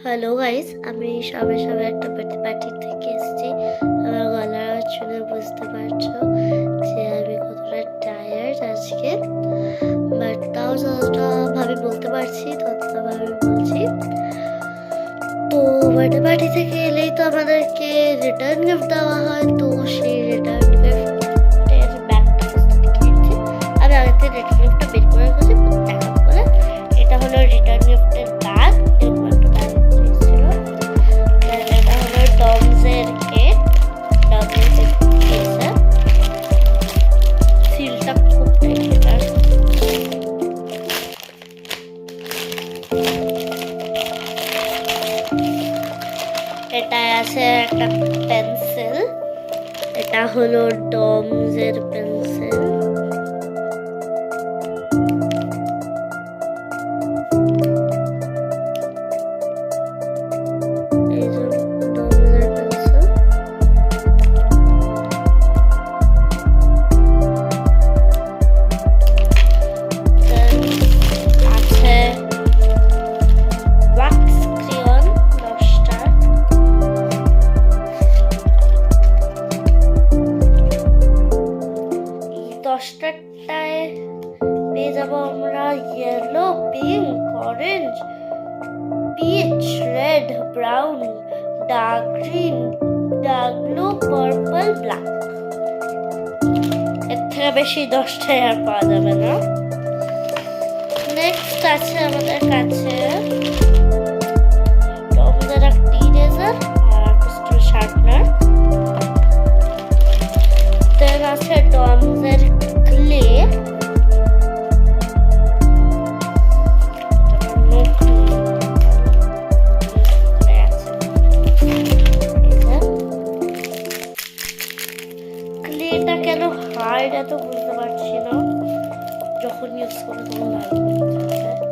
Hello guys, আমি সবে একটা বার্থডে পার্টি থেকে এসেছি। আমার গলার আওয়াজ শুনে বুঝতে পারছো যে আমি কতটা টায়ার্ড আজকে, বাট তাও যতটা ভাবে বলতে পারছি ততটা ভাবে বলছি। তো বার্থডে পার্টি থেকে এলেই তো আমাদেরকে রিটার্ন গিফট দেওয়া হয়, তো সেই রিটার্ন গিফটের ব্যাগটা আমি আগের থেকে রিটার্ন গিফটটা বের করে রেখেছি দেখাবো বলে। এটা হলো রিটার্ন গিফটের ব্যাগ। এটা আছে একটা পেন্সিল, এটা হলো ডমসের পেন্সিল। দশটায় পেয়ে যাবো আমরা yellow, pink, orange, peach, red, brown, dark green, dark blue, purple, black. এর থেকে বেশি 10টায় আর পাওয়া যাবে না। নেক্সট আছে আমাদের কাছে ডমসের একটা ইরেজার আর পেন্সিল শার্পনার। দেন আছে ডমসের ক্লে, ক্লেটা কেন হার্ড এত বুঝতে পারছি না, যখন ইউজ করে তখন ভালো বুঝতে হবে।